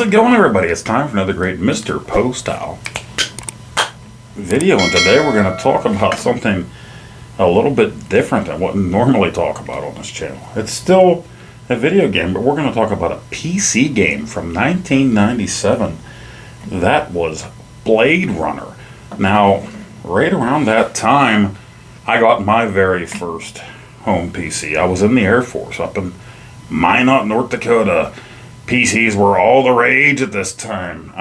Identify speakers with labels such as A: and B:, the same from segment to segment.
A: it going, everybody? It's time for another great Mr. Poestyle video, and today we're going to talk about something a little bit different than what we normally talk about on this channel. It's still a video game, but we're going to talk about a PC game from 1997. That was Blade Runner. Now, right around that time, I got my very first home PC. I was in the Air Force up in Minot, North Dakota. PCs were all the rage at this time.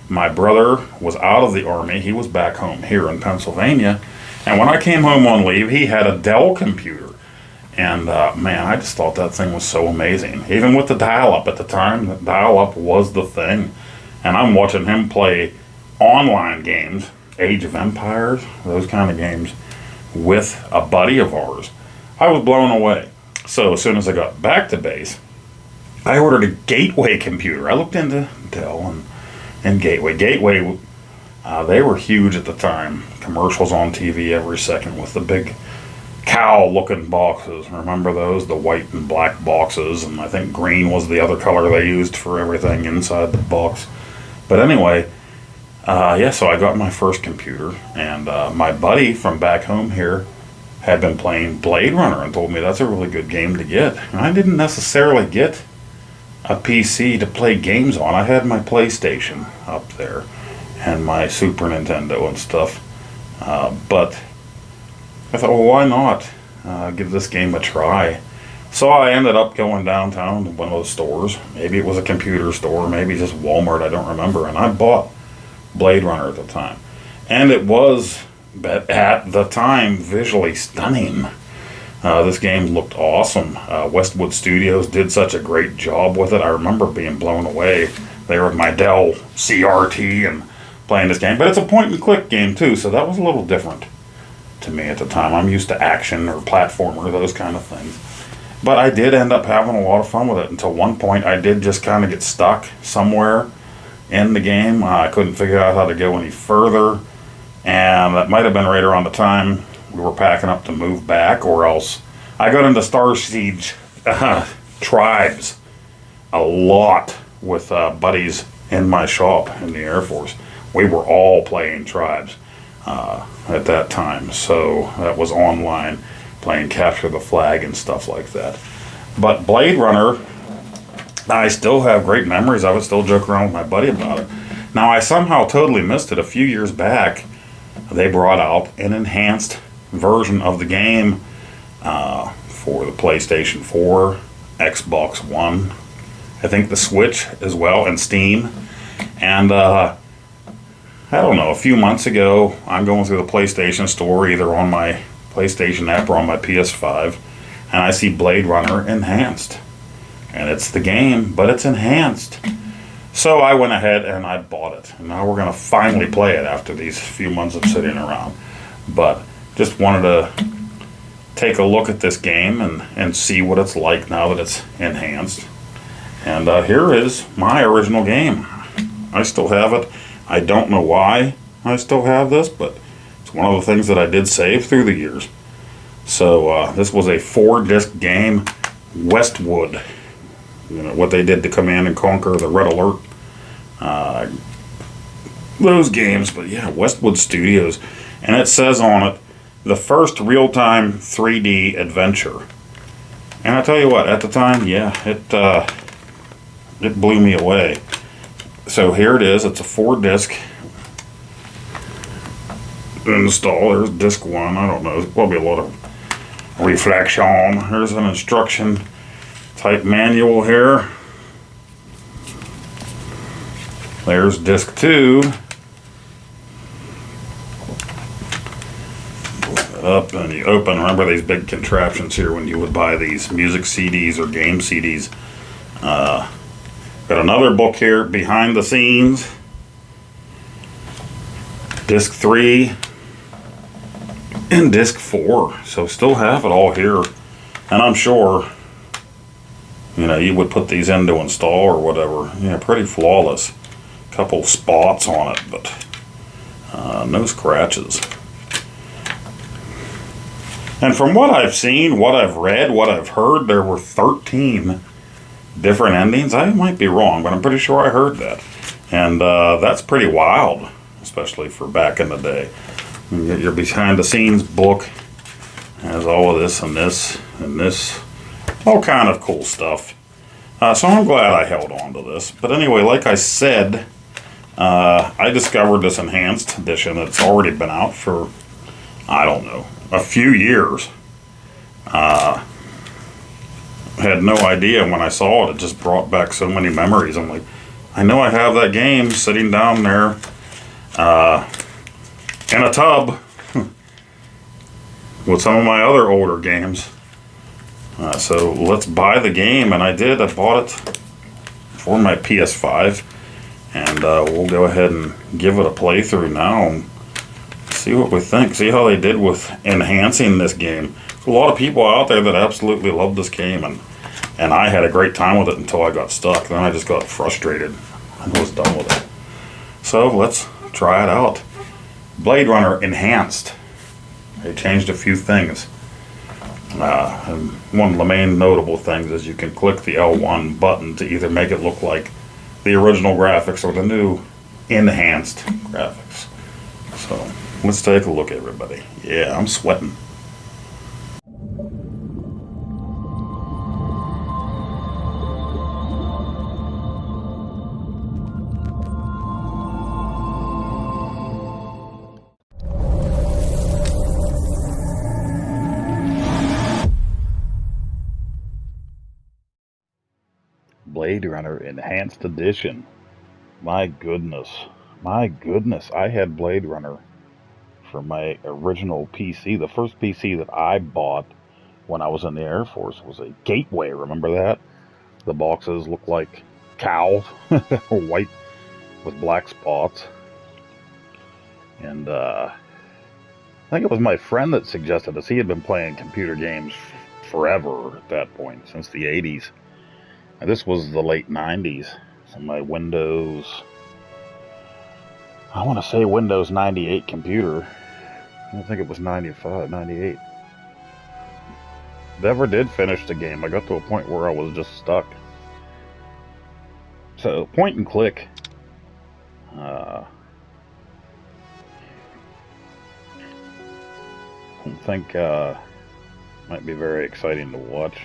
A: My brother was out of the Army. He was back home here in Pennsylvania. And when I came home on leave, he had a Dell computer. And man, I just thought that thing was so amazing. Even with the dial-up at the time, the dial-up was the thing. And I'm watching him play online games, Age of Empires, those kind of games, with a buddy of ours. I was blown away. So as soon as I got back to base, I ordered a Gateway computer. I looked into Dell and Gateway. Gateway, they were huge at the time. Commercials on TV every second with the big cow-looking boxes. Remember those? The white and black boxes, and I think green was the other color they used for everything inside the box. But anyway, so I got my first computer, and my buddy from back home here had been playing Blade Runner and told me that's a really good game to get. And I didn't necessarily get a PC to play games on. I had my PlayStation up there and my Super Nintendo and stuff. But I thought, well, why not give this game a try? So I ended up going downtown to one of those stores. Maybe it was a computer store, maybe just Walmart, I don't remember. And I bought Blade Runner at the time. And it was, at the time, visually stunning. This game looked awesome. Westwood Studios did such a great job with it. I remember being blown away there with my Dell CRT and playing this game. But it's a point-and-click game, too, so that was a little different to me at the time. I'm used to action or platformer, those kind of things. But I did end up having a lot of fun with it until one point I did just kind of get stuck somewhere in the game. I couldn't figure out how to go any further, and that might have been right around the time we were packing up to move back, or else I got into Star Siege Tribes a lot with buddies in my shop in the Air Force. We were all playing Tribes at that time, so that was online, playing Capture the Flag and stuff like that. But Blade Runner, I still have great memories. I would still joke around with my buddy about it. Now, I somehow totally missed it. A few years back, they brought out an enhanced version of the game for the PlayStation 4, Xbox One, I think the Switch as well, and Steam. And I don't know, a few months ago, I'm going through the PlayStation store, either on my PlayStation app or on my PS5, and I see Blade Runner Enhanced. And it's the game, but it's enhanced. So I went ahead and I bought it. And now we're going to finally play it after these few months of sitting around. But just wanted to take a look at this game and see what it's like now that it's enhanced. And here is my original game. I still have it. I don't know why I still have this, but it's one of the things that I did save through the years. So this was a 4-disc game, Westwood. You know, what they did to Command and Conquer, the Red Alert, those games. But yeah, Westwood Studios. And it says on it, the first real-time 3D adventure. And I tell you what, at the time, yeah, it blew me away. So here it is. It's a 4-disc install. There's disc 1. I don't know. There's probably a lot of reflection. Here's an instruction type manual here. There's disc 2. Up and you open. Remember these big contraptions here when you would buy these music CDs or game CDs. Got another book here, Behind the Scenes. Disc 3 and disc 4. So still have it all here. And I'm sure, you know, you would put these in to install or whatever. Yeah, pretty flawless. Couple spots on it, but no scratches. And from what I've seen, what I've read, what I've heard, there were 13 different endings. I might be wrong, but I'm pretty sure I heard that. And that's pretty wild, especially for back in the day. You get your behind the scenes book, has all of this and this and this, all kind of cool stuff. So I'm glad I held on to this. But anyway, like I said, I discovered this enhanced edition. It's already been out for, I don't know, a few years. Had no idea when I saw it. It just brought back so many memories. I'm like, I know I have that game sitting down there in a tub with some of my other older games. So let's buy the game, and I did. I bought it for my PS5, and we'll go ahead and give it a playthrough now and see what we think. See how they did with enhancing this game. There's a lot of people out there that absolutely love this game, and I had a great time with it until I got stuck. Then I just got frustrated and was done with it. So let's try it out. Blade Runner Enhanced. They changed a few things. And one of the main notable things is you can click the L1 button to either make it look like the original graphics or the new enhanced graphics. So let's take a look, everybody. Yeah, I'm sweating. Blade Runner Enhanced Edition. My goodness. My goodness. I had Blade Runner for my original PC. The first PC that I bought when I was in the Air Force was a Gateway. Remember that? The boxes look like cows, white with black spots. And I think it was my friend that suggested this. He had been playing computer games forever at that point, since the 80s. And this was the late 90s. So my Windows, I want to say Windows 98 computer. I don't think it was 95, 98. Never did finish the game. I got to a point where I was just stuck. So, point and click. I don't think might be very exciting to watch.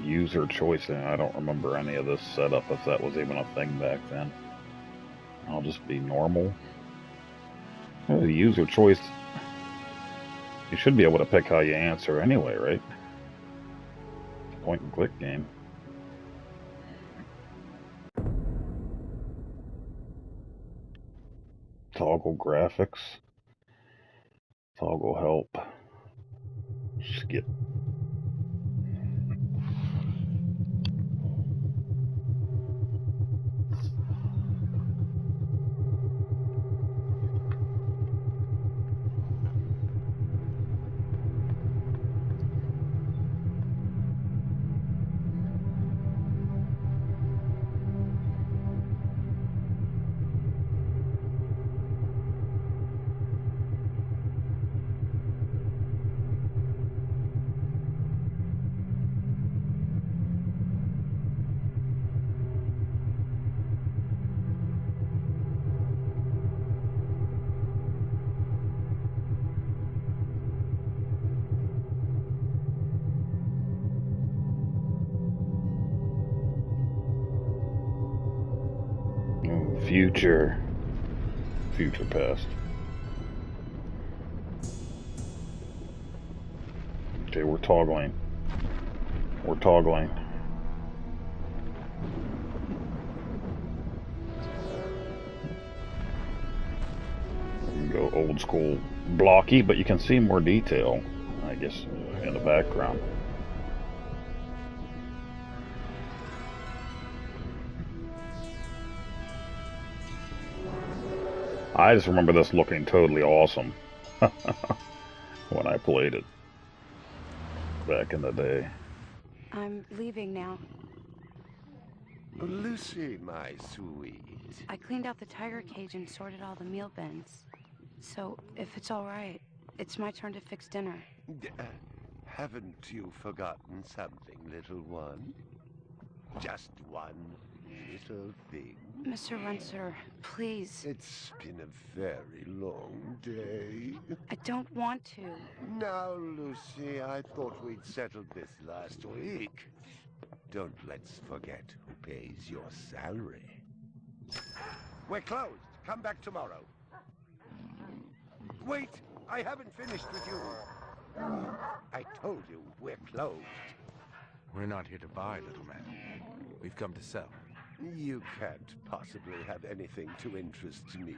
A: User choice, and I don't remember any of this setup, if that was even a thing back then. I'll just be normal. Well, the user choice, you should be able to pick how you answer anyway, right? Point and click game. Toggle graphics. Toggle help. Skip. Future past. Okay, we're toggling. We're toggling. You can go old school blocky, but you can see more detail, I guess, in the background. I just remember this looking totally awesome when I played it back in the day.
B: I'm leaving now. Lucy, my sweet.
C: I cleaned out the tiger cage and sorted all the meal bins. So, if it's all right, it's my turn to fix dinner.
B: Haven't you forgotten something, little one? Just one little thing.
C: Mr. Runser, please.
B: It's been a very long day.
C: I don't want to.
B: Now, Lucy, I thought we'd settled this last week. Don't let's forget who pays your salary. We're closed. Come back tomorrow. Wait! I haven't finished with you. I told you we're closed.
D: We're not here to buy, little man. We've come to sell.
B: You can't possibly have anything to interest me.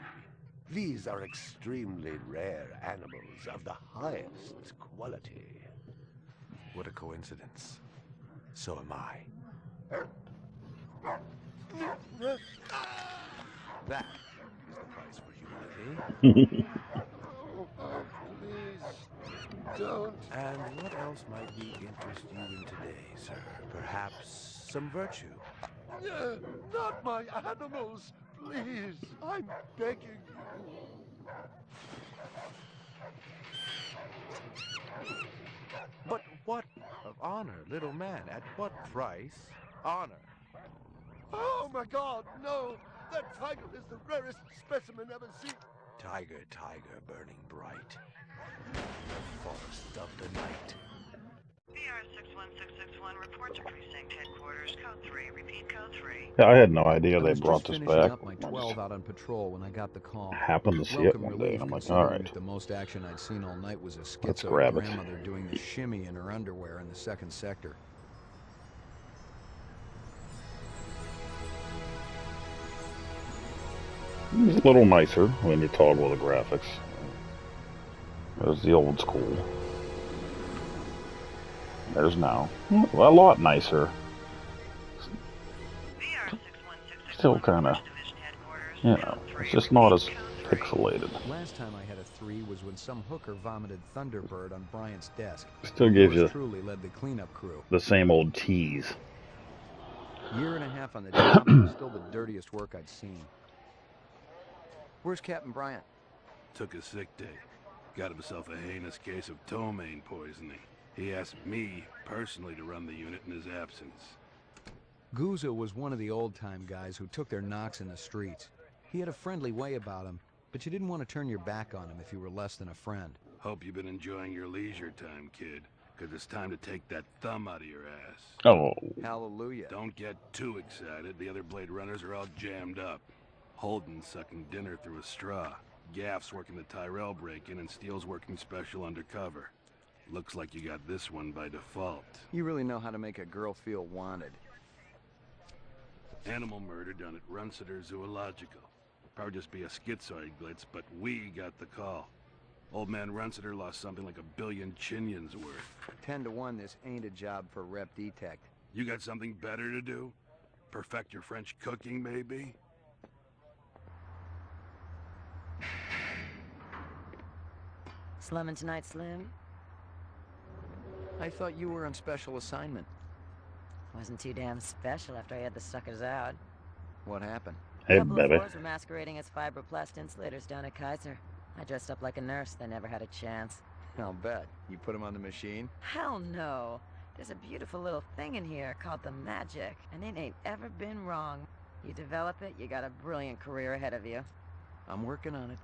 B: These are extremely rare animals of the highest quality.
D: What a coincidence. So am I. That is the price for humanity.
B: Oh, please, don't.
D: And what else might we interest you in today, sir? Perhaps some virtue?
B: Not my animals, please. I'm begging you.
D: But what of honor, little man? At what price? Honor.
B: Oh my God, no! That tiger is the rarest specimen ever seen.
D: Tiger, tiger, burning bright. The forest of the night.
E: VR 61661, report to precinct headquarters. Code 3. Repeat code 3.
A: Yeah, I had no idea
F: I
A: they
F: was
A: brought
F: just
A: this
F: finishing
A: back.
F: up my
A: I
F: 12
A: just
F: out on patrol when I got the call.
A: happened to see it
F: Welcome
A: one day,
F: relief,
A: and I'm like, all
F: considering
A: right,
F: that the most action I'd seen all night was a
A: let's
F: schizo
A: grab it.
F: grandmother doing the shimmy in her underwear in the second sector.
A: It's a little nicer when you toggle the graphics. There's the old school. There's now. A lot nicer. Still kind of, you know, it's just not as pixelated.
F: Last time I had a 3 was when some hooker vomited Thunderbird on Bryant's desk.
A: Still gives
F: Yours
A: you
F: truly led the cleanup crew.
A: the same old tease.
F: Year and a half on the job, it was still the dirtiest work I'd seen. Where's Captain Bryant?
G: Took a sick day. Got himself a heinous case of ptomaine poisoning. He asked me personally to run the unit in his absence.
F: Gouza was one of the old-time guys who took their knocks in the streets. He had a friendly way about him, but you didn't want to turn your back on him if you were less than a friend.
G: Hope you've been enjoying your leisure time, kid, because it's time to take that thumb out of your ass.
A: Oh,
F: Hallelujah.
G: Don't get too excited. The other Blade Runners are all jammed up. Holden's sucking dinner through a straw. Gaff's working the Tyrell break-in, and Steele's working special undercover. Looks like you got this one by default.
F: You really know how to make a girl feel wanted.
G: Animal murder done at Runciter Zoological. Probably just be a schizoid glitz, but we got the call. Old man Runciter lost something like 1 billion chinions worth.
F: 10 to 1, this ain't a job for Rep Detect.
G: You got something better to do? Perfect your French cooking, maybe?
H: Slumming tonight, Slim?
F: I thought you were on special assignment.
H: Wasn't too damn special after I had the suckers out.
F: What happened?
A: hey,
H: Couple
A: baby.
H: of floors were masquerading as fibroplast insulators down at Kaiser. I dressed up like a nurse. They never had a chance.
F: I'll bet. You put him on the machine?
H: Hell no. There's a beautiful little thing in here called the magic, and it ain't ever been wrong. You develop it, you got a brilliant career ahead of you.
F: I'm working on it.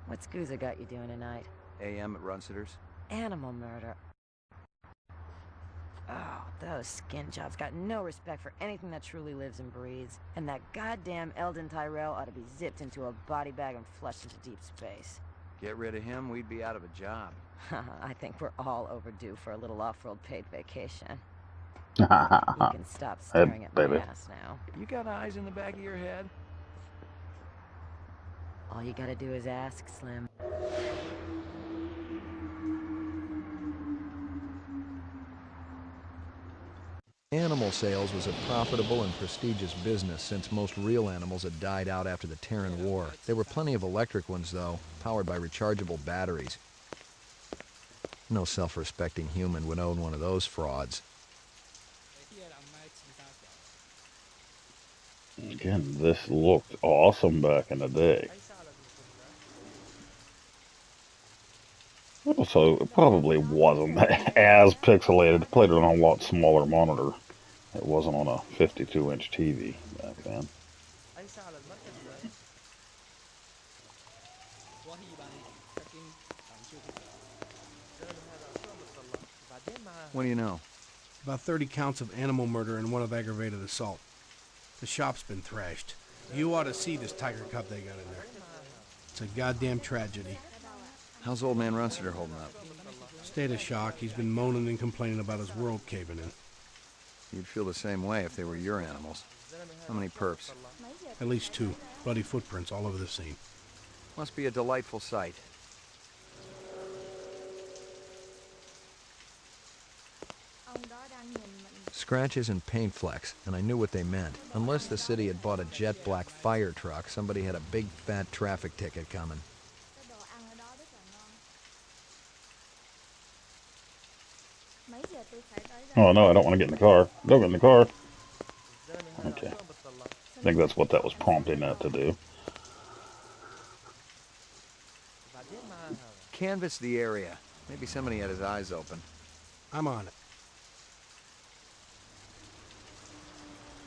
H: What's Gouza got you doing tonight?
F: AM at Runciter's.
H: Animal murder. Oh, those skin jobs got no respect for anything that truly lives and breathes. And that goddamn Eldon Tyrell ought to be zipped into a body bag and flushed into deep space.
F: Get rid of him, we'd be out of a job.
H: I think we're all overdue for a little off-road paid vacation.
A: You
H: You can stop staring at my
A: baby.
H: ass now.
F: You got eyes in the back of your head?
H: All you gotta do is ask, Slim.
F: Animal sales was a profitable and prestigious business since most real animals had died out after the Terran War. There were plenty of electric ones, though, powered by rechargeable batteries. No self-respecting human would own one of those frauds.
A: Again, this looked awesome back in the day. Also, it probably wasn't as pixelated. It played it on a lot smaller monitor. It wasn't on a 52-inch TV back then.
F: What do you know?
I: About 30 counts of animal murder and 1 of aggravated assault. The shop's been thrashed. You ought to see this tiger cub they got in there. It's a goddamn tragedy.
F: How's old man Russiter holding up?
I: State of shock. He's been moaning and complaining about his world caving in.
F: You'd feel the same way if they were your animals. How many perps?
I: At least 2. Bloody footprints all over the scene.
F: Must be a delightful sight. Scratches and paint flecks, and I knew what they meant. Unless the city had bought a jet black fire truck, somebody had a big fat traffic ticket coming.
A: Oh no, I don't want to get in the car. Don't get in the car. Okay. I think that's what that was prompting that to do.
F: Canvass the area. Maybe somebody had his eyes open.
I: I'm on it.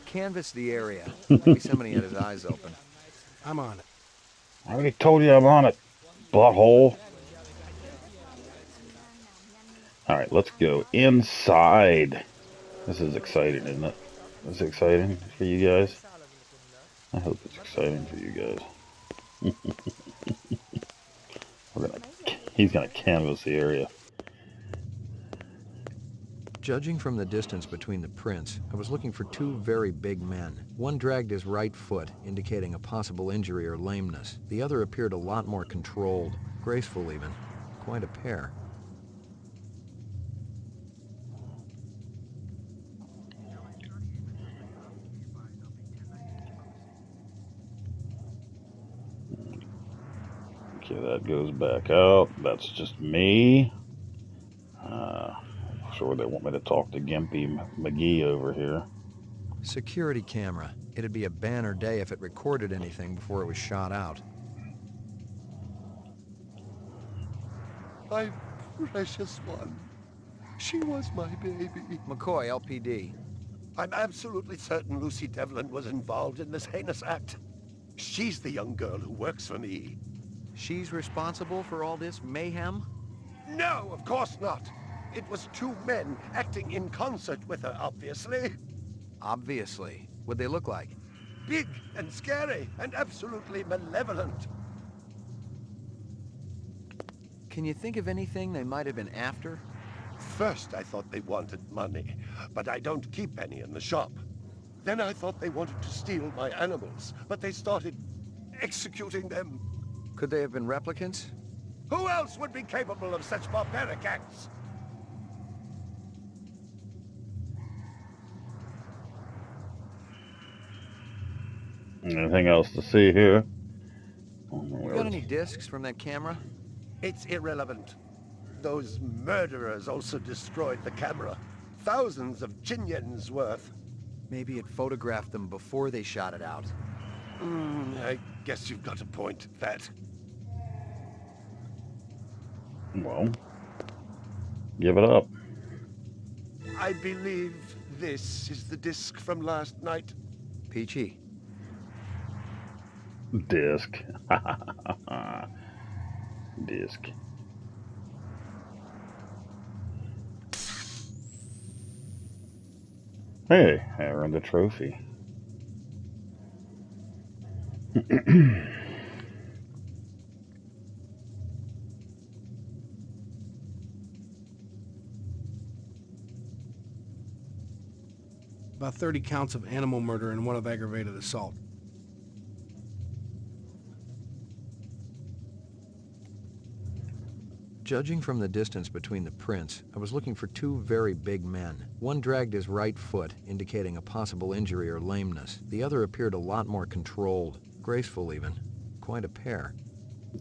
F: Canvass the area. Maybe somebody had his eyes open.
I: I'm on it.
A: I already told you I'm on it, butthole. Alright, let's go inside. This is exciting, isn't it? Is it exciting for you guys? I hope it's exciting for you guys. He's gonna canvas the area.
F: Judging from the distance between the prints, I was looking for 2 very big men. One dragged his right foot, indicating a possible injury or lameness. The other appeared a lot more controlled, graceful even. Quite a pair.
A: Okay, that goes back out. That's just me. Sure they want me to talk to Gimpy McGee over here.
F: Security camera. It'd be a banner day if it recorded anything before it was shot out.
B: My precious one. She was my baby.
F: McCoy, LPD.
B: I'm absolutely certain Lucy Devlin was involved in this heinous act. She's the young girl who works for me.
F: She's responsible for all this mayhem?
B: No, of course not. It was 2 men acting in concert with her, obviously.
F: Obviously. What'd they look like?
B: Big and scary and absolutely malevolent.
F: Can you think of anything they might have been after?
B: First, I thought they wanted money, but I don't keep any in the shop. Then I thought they wanted to steal my animals, but they started executing them.
F: Could they have been replicants?
B: Who else would be capable of such barbaric acts?
A: Anything else to see here?
F: Got any discs from that camera?
B: It's irrelevant. Those murderers also destroyed the camera. Thousands of Jinyens worth.
F: Maybe it photographed them before they shot it out.
B: I guess you've got a point at that.
A: Well, give it up.
B: I believe this is the disc from last night.
F: Peachy.
A: Disc. Disc. Hey, I earned a trophy.
I: About 30 counts of animal murder and 1 of aggravated assault.
F: Judging from the distance between the prints, I was looking for 2 very big men. One dragged his right foot, indicating a possible injury or lameness. The other appeared a lot more controlled, graceful even. Quite a pair.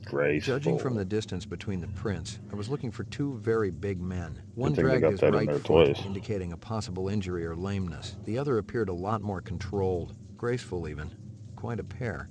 A: Graceful.
F: Judging from the distance between the prints, I was looking for 2 very big men. One
A: thing they
F: dragged
A: got
F: his
A: that in
F: right
A: there
F: foot,
A: twice.
F: indicating a possible injury or lameness. The other appeared a lot more controlled, graceful even. Quite a pair.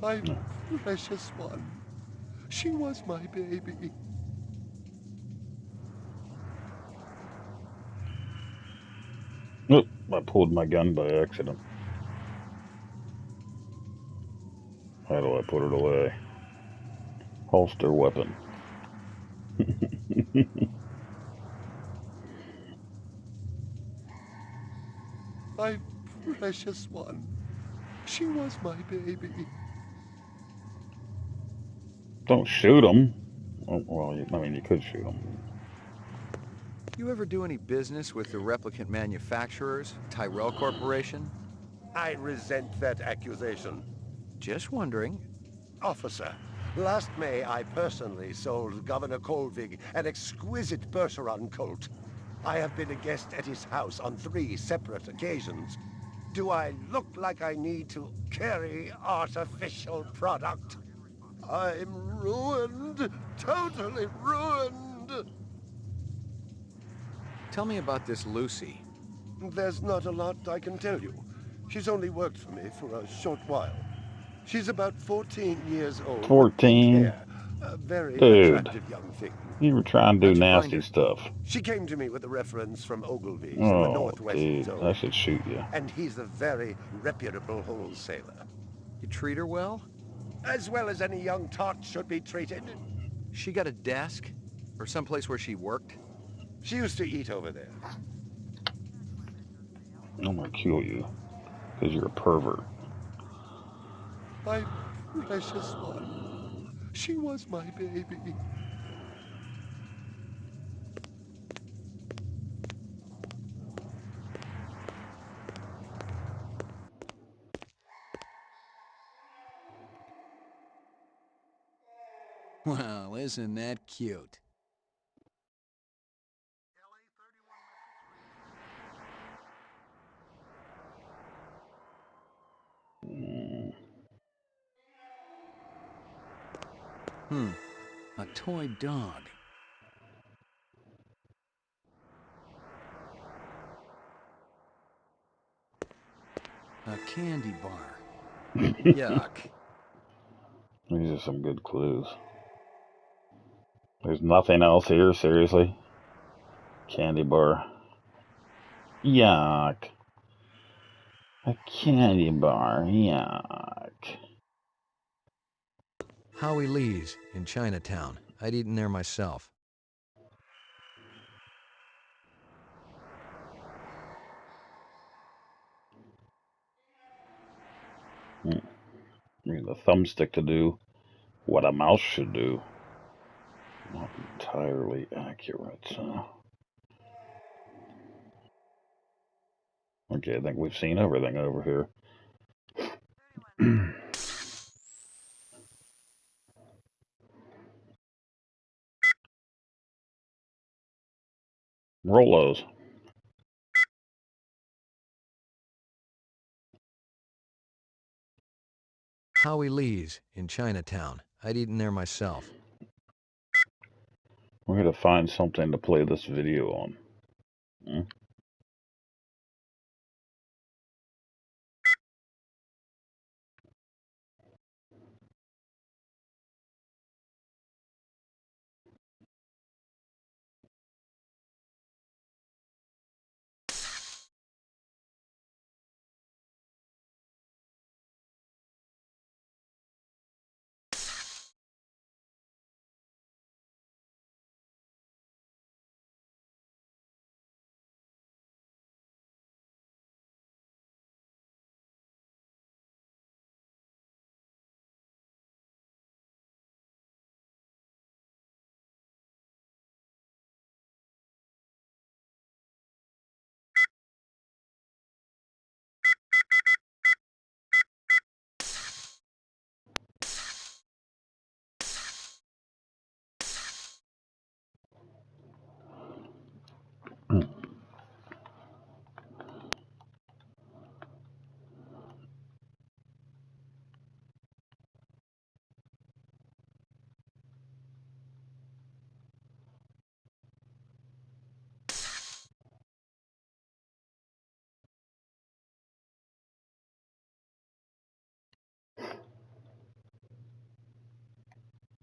B: My precious one. She was my baby.
A: Oop, I pulled my gun by accident. How do I put it away? Holster weapon.
B: My precious one. She was my baby.
A: Don't shoot him. Oh, well, I mean, you could shoot him.
F: You ever do any business with the replicant manufacturers, Tyrell Corporation?
B: I resent that accusation.
F: Just wondering.
B: Officer, last May I personally sold Governor Colvig an exquisite Bergeron colt. I have been a guest at his house on 3 separate occasions. Do I look like I need to carry artificial product? I'm ruined, totally ruined.
F: Tell me about this Lucy.
B: There's not a lot I can tell you. She's only worked for me for a short while. She's about 14 years old.
A: 14?
B: Hair, a very
A: Dude,
B: attractive young thing.
A: you were trying to
F: How'd
A: do
F: you find
A: nasty
F: her?
A: stuff.
B: She came to me with a reference from Ogilvy's in the
A: Oh,
B: Northwest
A: dude,
B: Zone.
A: I should shoot you.
B: And he's a very reputable wholesaler.
F: You treat her well?
B: As well as any young tot should be treated.
F: She got a desk? Or someplace where she worked?
B: She used to eat over there.
A: I'm gonna kill you. Because you're a pervert.
B: My precious one. She was my baby.
F: Well, isn't that cute? A toy dog. A candy bar. Yuck.
A: These are some good clues. There's nothing else here, seriously? Candy bar. Yuck. A candy bar. Yuck.
F: Howie Lee's in Chinatown. I'd eaten there myself.
A: Use the thumbstick to do what a mouse should do. Not entirely accurate. Okay, I think we've seen everything over here. Rolos.
F: Howie Lee's in Chinatown. I'd eaten there myself.
A: We're going to find something to play this video on. Hmm?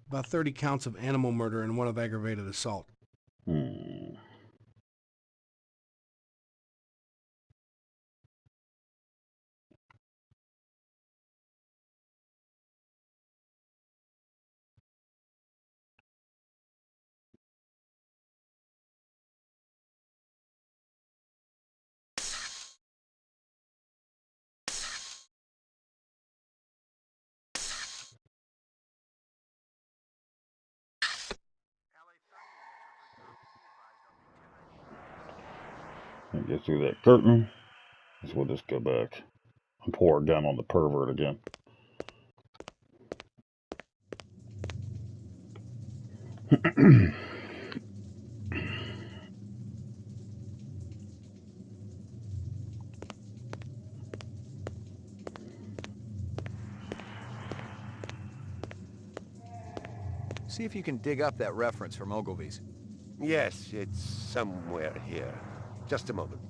I: About 30 counts of animal murder and one of aggravated assault.
A: And get through that curtain. So we'll just go back and pour down on the pervert again.
F: See if you can dig up that reference from Ogilvy's.
B: Yes, it's somewhere here. Just a moment.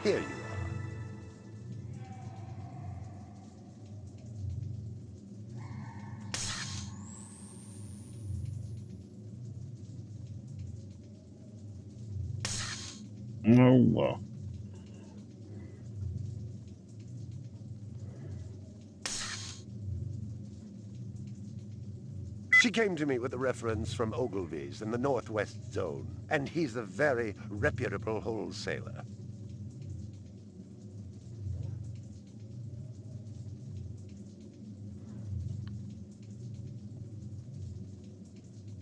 B: Here you are.
A: No.
B: She came to me with a reference from Ogilvy's in the Northwest Zone, and he's a very reputable wholesaler.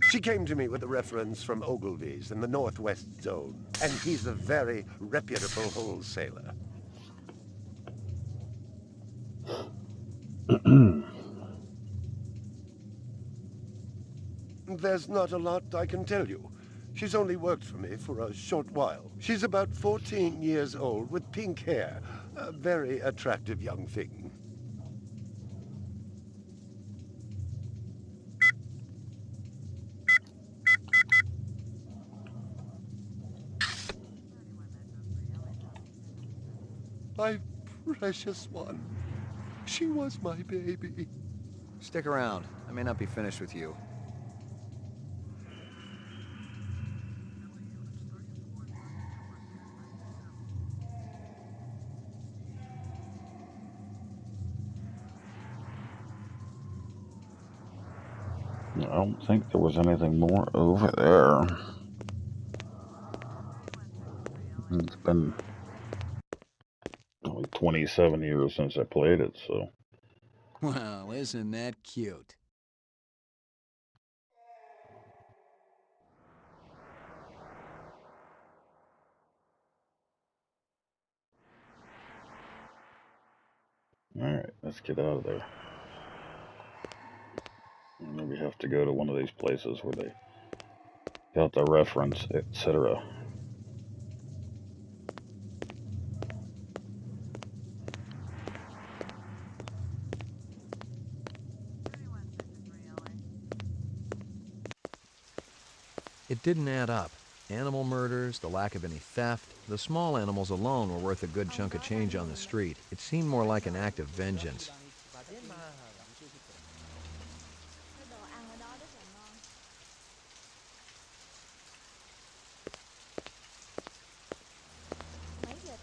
B: She came to me with a reference from Ogilvy's in the Northwest Zone, and he's a very reputable wholesaler. There's not a lot I can tell you. She's only worked for me for a short while. She's about 14 years old with pink hair. A very attractive young thing. My precious one. She was my baby.
F: Stick around. I may not be finished with you.
A: I don't think there was anything more over there. It's been only 27 years since I played it, so.
F: Well, isn't that cute?
A: Alright, let's get out of there. Maybe have to go to one of these places where they got the reference, etc.
F: It didn't add up. Animal murders, the lack of any theft, the small animals alone were worth a good chunk of change on the street. It seemed more like an act of vengeance.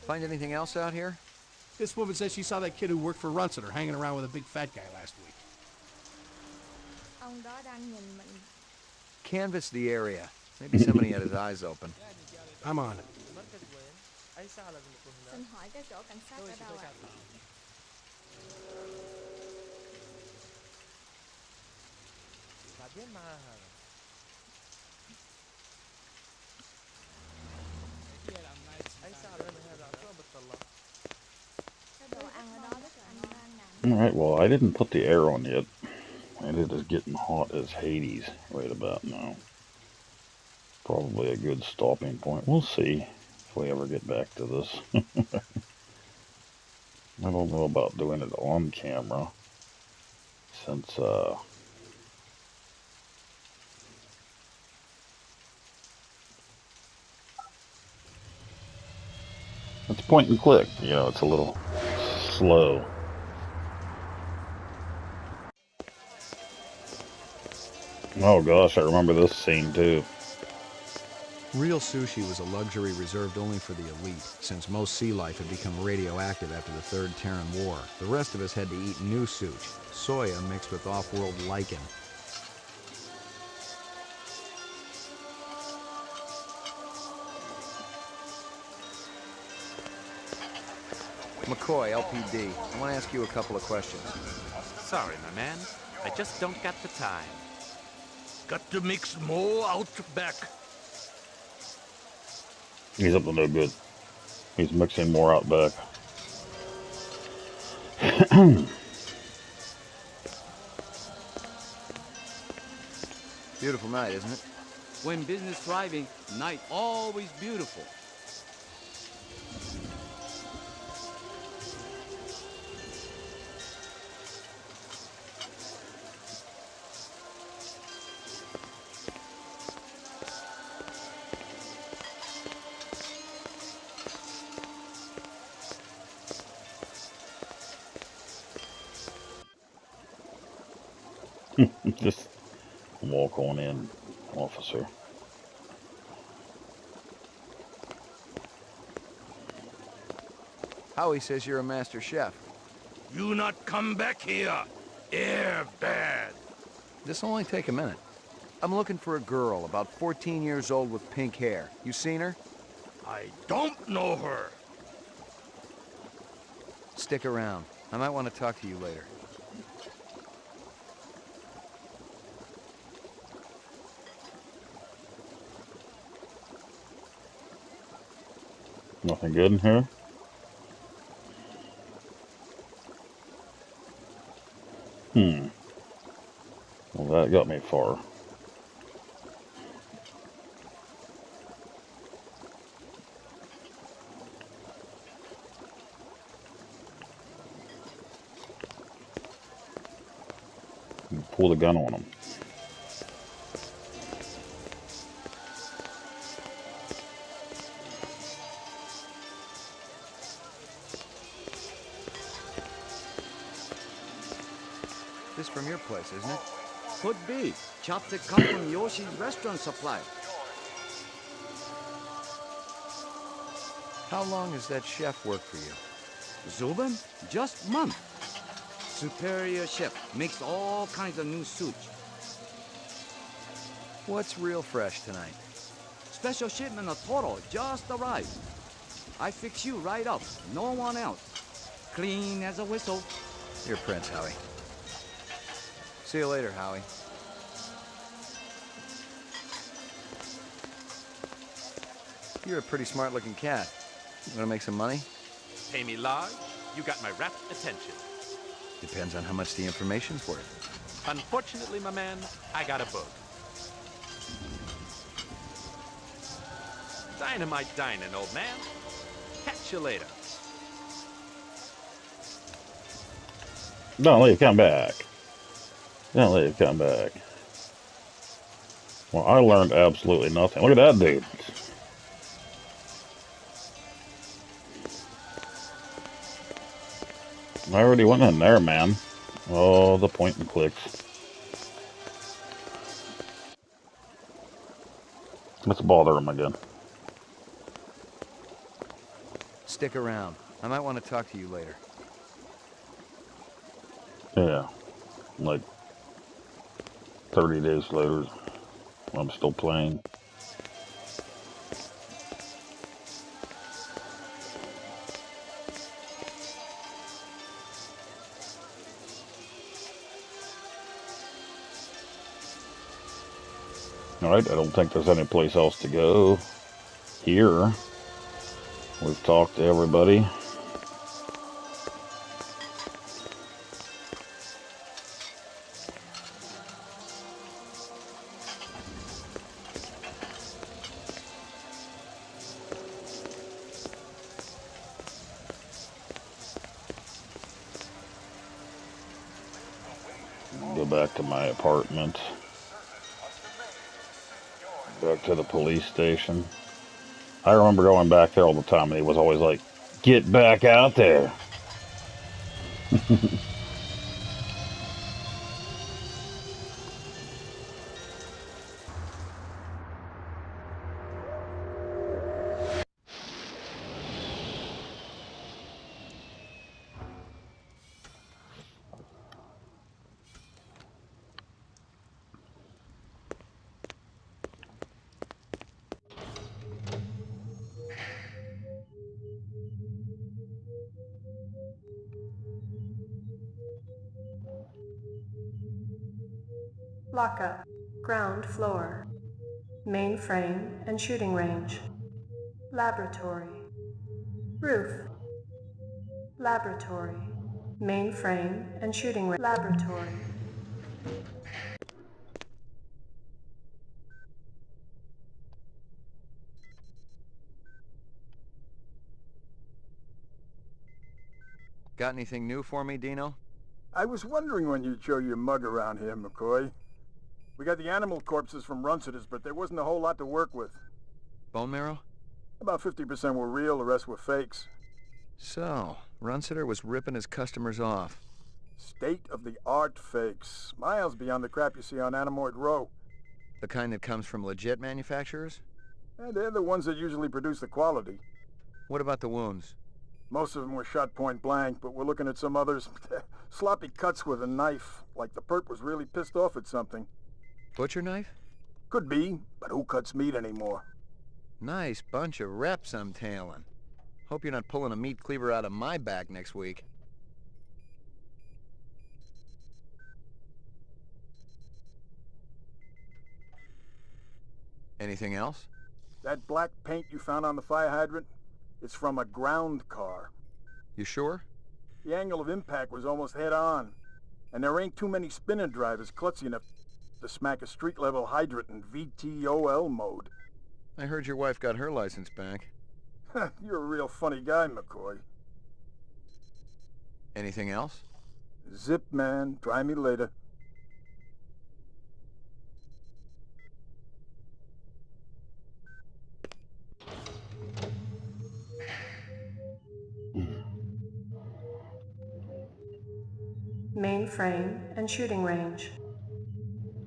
F: Find anything else out here?
I: This woman says she saw that kid who worked for Runciter hanging around with a big fat guy last week.
F: Canvass the area. Maybe somebody had his eyes open.
I: I'm on it.
J: Xin hỏi cái chỗ cảnh sát ở đâu ạ?
A: Alright, well, I didn't put the air on yet. And it is getting hot as Hades right about now. Probably a good stopping point. We'll see if we ever get back to this. I don't know about doing it on camera, since It's point and click. You know, it's a little slow. Oh gosh, I remember this scene too.
F: Real sushi was a luxury reserved only for the elite, since most sea life had become radioactive after the Third Terran War. The rest of us had to eat new sushi, soya mixed with off-world lichen. McCoy, LPD, I want to ask you a couple of questions.
K: Sorry, my man. I just don't got the time.
D: Got to mix more out back.
A: He's up to no good. He's mixing more out back.
F: Beautiful night, isn't it?
K: When business thriving, night always beautiful.
A: Just walk on in, officer.
F: Howie says you're a master chef.
D: You not come back here. Air bad.
F: This'll only take a minute. I'm looking for a girl, about 14 years old with pink hair. You seen her?
D: I don't know her.
F: Stick around. I might want to talk to you later.
A: Nothing good in here? Well, that got me far. Pull the gun on him.
F: This from your place, isn't it?
K: Could be. Chops that come from Yoshi's restaurant supply.
F: How long has that chef worked for you?
K: Zubin? Just month. Superior chef. Makes all kinds of new sushi.
F: What's real fresh tonight?
K: Special shipment of Toro just arrived. I fix you right up. No one else. Clean as a whistle.
F: You're Prince, Howie. See you later, Howie. You're a pretty smart-looking cat. You want to make some money?
K: Pay me large, you got my rapt attention.
F: Depends on how much the information's worth.
K: Unfortunately, my man, I got a book. Dynamite dining, old man. Catch you later.
A: Don't let you come back. Don't let you come back. Well, I learned absolutely nothing. Look at that dude. I already went in there, man. Oh, the point and clicks. Let's bother him again.
F: Stick around. I might want to talk to you later.
A: Yeah. Like 30 days later, I'm still playing. Alright, I don't think there's any place else to go. Here, we've talked to everybody. Go back to my apartment. Back to the police station. I remember going back there all the time, and he was always like Get back out there.
L: Lockup. Ground floor. Mainframe and shooting range. Laboratory. Roof. Laboratory. Mainframe and shooting range. Laboratory.
F: Got anything new for me, Dino?
M: I was wondering when you'd show your mug around here, McCoy. We got the animal corpses from Runcitus, but there wasn't a whole lot to work with.
F: Bone marrow?
M: About 50% were real, the rest were fakes.
F: So, Runciter was ripping his customers off.
M: State-of-the-art fakes. Miles beyond the crap you see on Animoid Row.
F: The kind that comes from legit manufacturers?
M: They're the ones that usually produce the quality.
F: What about the wounds?
M: Most of them were shot point blank, but we're looking at some others. Sloppy cuts with a knife, like the perp was really pissed off at something.
F: Butcher knife?
M: Could be, but who cuts meat anymore?
F: Nice bunch of reps I'm tailing. Hope you're not pulling a meat cleaver out of my back next week. Anything else?
M: That black paint you found on the fire hydrant? It's from a ground car.
F: You sure?
M: The angle of impact was almost head-on. And there ain't too many spinner drivers klutzy enough to smack a street-level hydrant in VTOL mode.
F: I heard your wife got her license back.
M: You're a real funny guy, McCoy.
F: Anything else?
M: Zip, man. Try me later.
L: Mainframe and shooting range.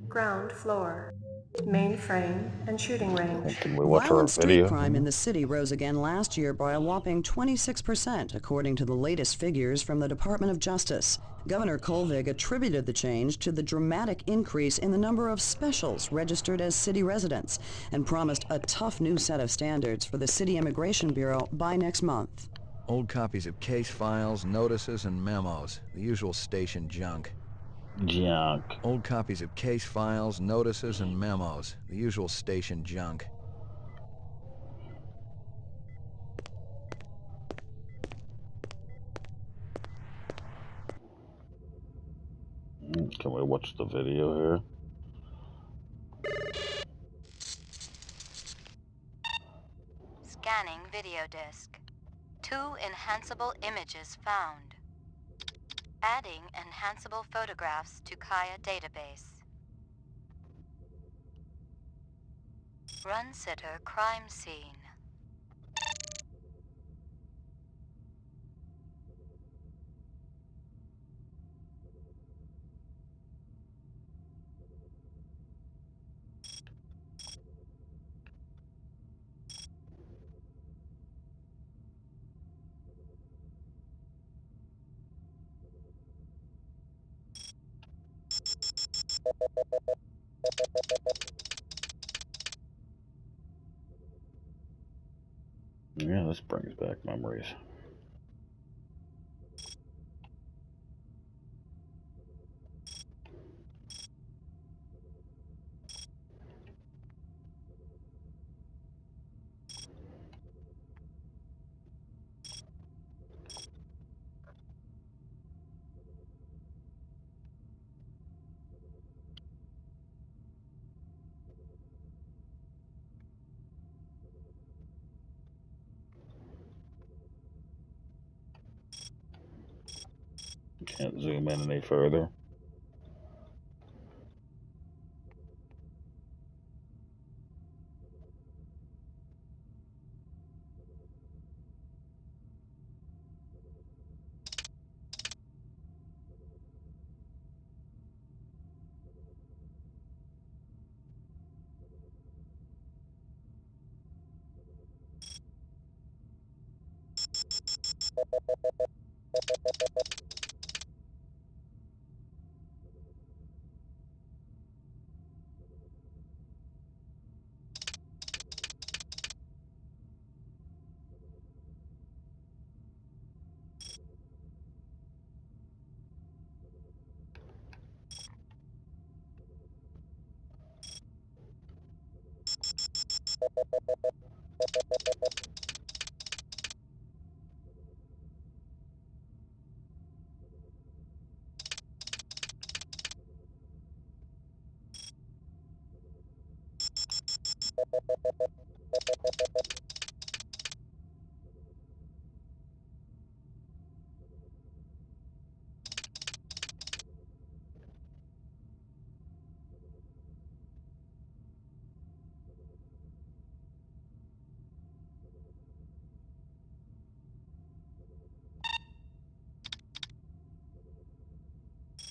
L: Ground floor. Mainframe and shooting range.
A: Can we watch our
N: Violent street
A: video?
N: crime in the city rose again last year by a whopping 26%, according to the latest figures from the Department of Justice. Governor Kolvig attributed the change to the dramatic increase in the number of specials registered as city residents and promised a tough new set of standards for the City Immigration Bureau by next month.
F: Old copies of case files, notices, and memos. The usual station junk.
A: Junk.
F: Old copies of case files, notices, and memos. The usual station junk.
A: Can we watch the video here?
C: Scanning video disk. 2 enhanceable images found. Adding enhanceable photographs to Kaya database. Runcitter crime scene.
A: Yeah, this brings back memories. Can't zoom in any further.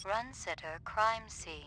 O: Run sitter crime scene.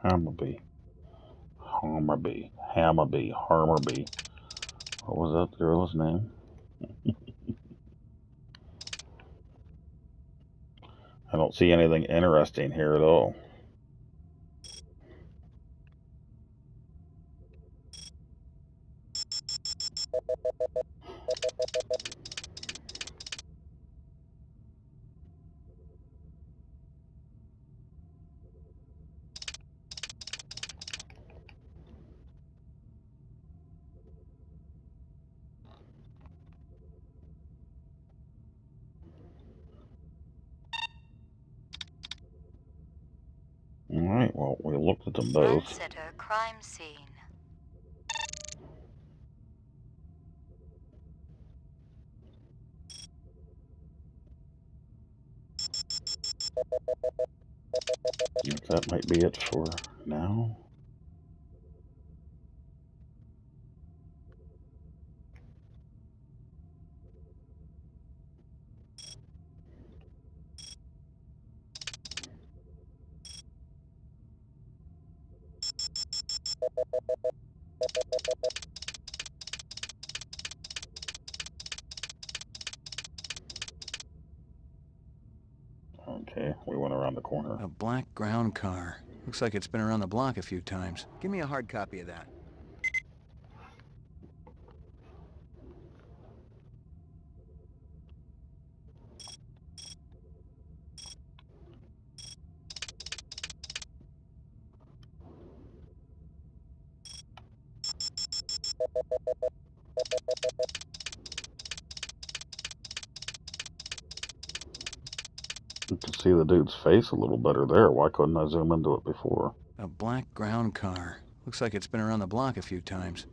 A: Hammerby. Harmerby. What was that girl's name? I don't see anything interesting here at all. Alright, well, we looked at them
O: Run
A: both.
O: sitter crime scene.
A: That might be it for now. Okay, we went around the corner.
F: A black ground car. Looks like it's been around the block a few times. Give me a hard copy of that.
A: You can see the dude's face a little better there. Why couldn't I zoom into it before?
F: A black ground car. Looks like it's been around the block a few times.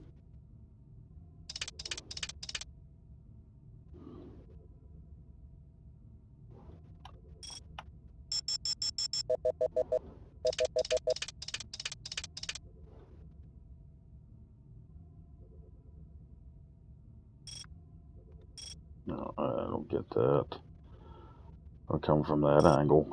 A: No, I don't get that. I come from that angle.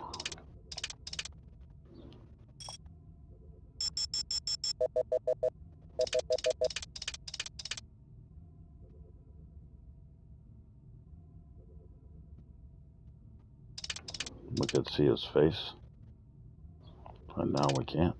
A: We could see his face, and now we can't.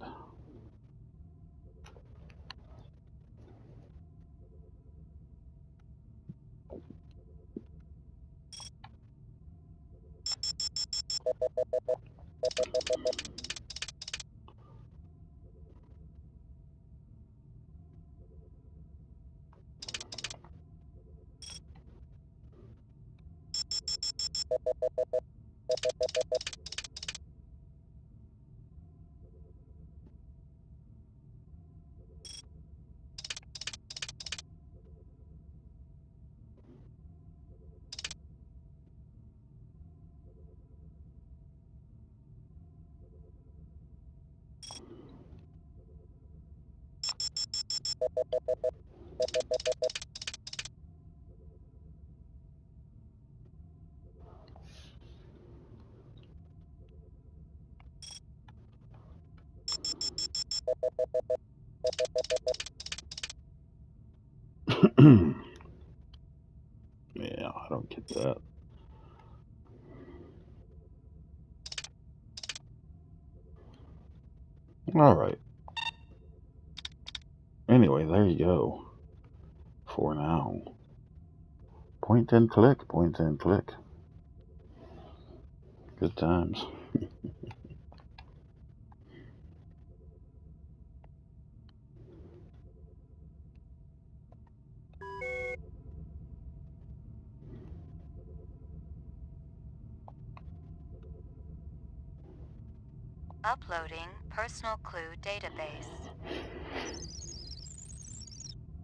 A: Yeah, I don't get that. All right. Anyway, there you go. For now. Point and click, point and click. Good times.
O: Uploading personal clue database.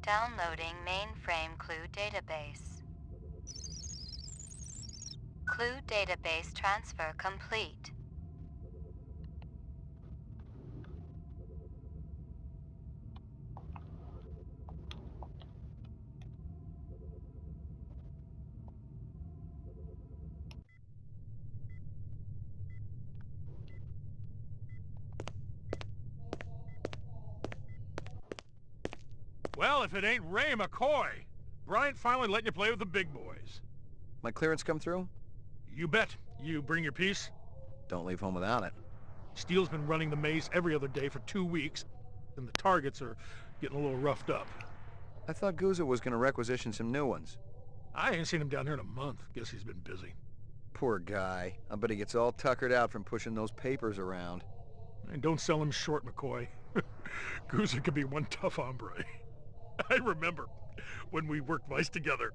O: Downloading mainframe clue database. Clue database transfer complete.
P: Well, if it ain't Ray McCoy, Bryant finally letting you play with the big boys.
F: My clearance come through?
P: You bet. You bring your piece?
F: Don't leave home without it.
P: Steele's been running the maze every other day for 2 weeks, and the targets are getting a little roughed up.
F: I thought Guza was going to requisition some new ones.
P: I ain't seen him down here in a month. Guess he's been busy.
F: Poor guy. I bet he gets all tuckered out from pushing those papers around.
P: And don't sell him short, McCoy. Guza could be one tough hombre. I remember when we worked mice together.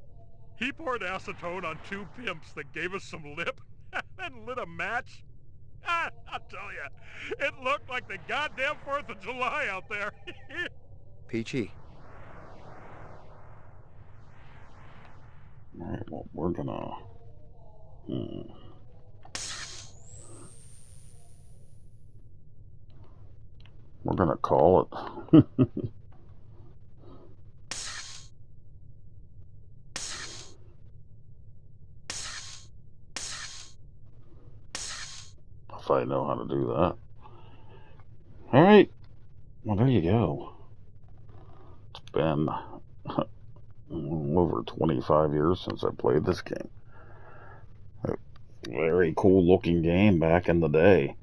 P: He poured acetone on 2 pimps that gave us some lip and lit a match. I'll tell you, it looked like the goddamn 4th of July out there.
F: Peachy.
A: Alright, well, we're gonna... We're gonna call it. If I know how to do that. Alright. Well, there you go. It's been over 25 years since I played this game. A very cool looking game back in the day.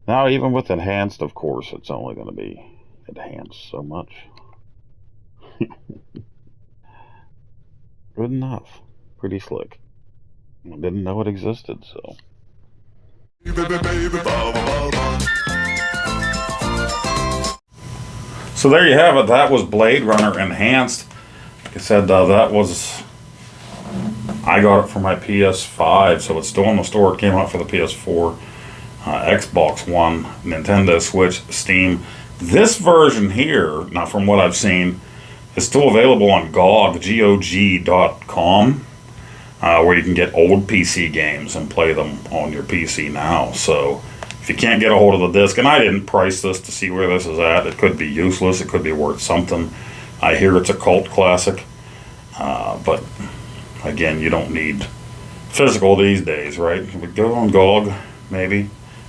A: Now, even with enhanced, of course, it's only going to be enhanced so much. Good enough. Pretty slick. I didn't know it existed, so. So there you have it. That was Blade Runner Enhanced. Like I said, that was... I got it for my PS5, so it's still in the store. It came out for the PS4, Xbox One, Nintendo Switch, Steam. This version here, now from what I've seen, is still available on GOG, GOG.com, where you can get old PC games and play them on your PC now. So if you can't get a hold of the disc, and I didn't price this to see where this is at, it could be useless, it could be worth something. I hear it's a cult classic, but again, you don't need physical these days, right? You would go on GOG, maybe.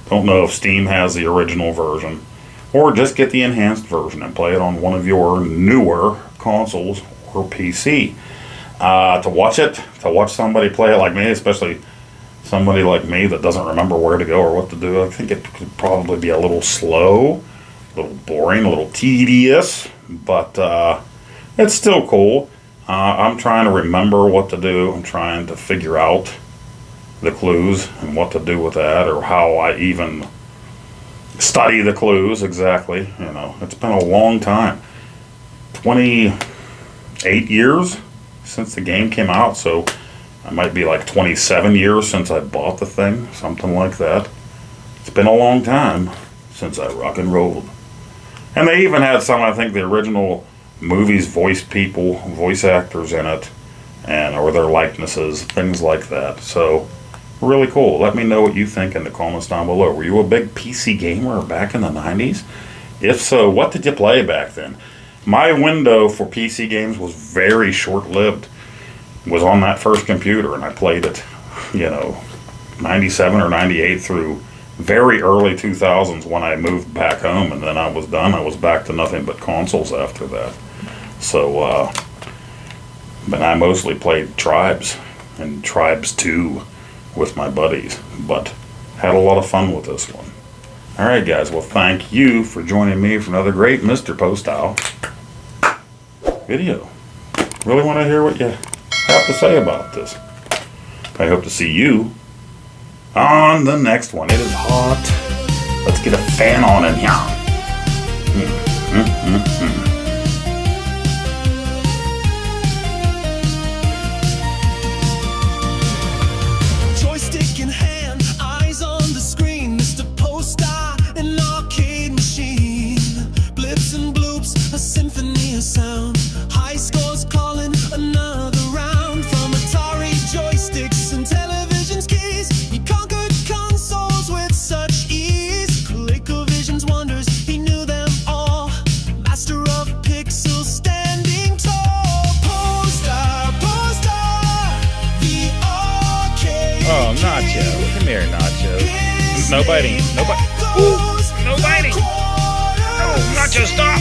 A: Don't know if Steam has the original version. Or just get the enhanced version and play it on one of your newer consoles or PC. To watch somebody play it like me, especially somebody like me that doesn't remember where to go or what to do, I think it could probably be a little slow, a little boring, a little tedious, but it's still cool. I'm trying to remember what to do. I'm trying to figure out the clues and what to do with that, or how I even study the clues exactly. You know, it's been a long time. 28 years since the game came out, so it might be like 27 years since I bought the thing, something like that. It's been a long time since I rock and rolled. And they even had some, I think, the original movies voice actors in it, and or their likenesses, things like that. So really cool. Let me know what you think in the comments down below. Were you a big PC gamer back in the 90s? If so, what did you play back then? My window for PC games was very short-lived. It was on that first computer, and I played it, you know, 97 or 98 through very early 2000s when I moved back home, and then I was done. I was back to nothing but consoles after that. So, but I mostly played Tribes and Tribes 2 with my buddies, but had a lot of fun with this one. Alright guys, well thank you for joining me for another great Mr. Poestyle video. Really want to hear what you have to say about this. I hope to see you on the next one. It is hot. Let's get a fan on in here.
Q: Joystick in hand, eyes on the screen, Mr. Poestyle, an arcade machine. Blips and bloops, a symphony of sound. High scores calling another round. From Atari joysticks and television's keys, he conquered consoles with such ease. ColecoVision's wonders, he knew them all. Master of pixels standing tall. Poestyle, Poestyle, the arcade.
R: Oh, Nacho. Come here, Nacho. No biting. No biting. Ooh, no biting. No, Nacho, stop.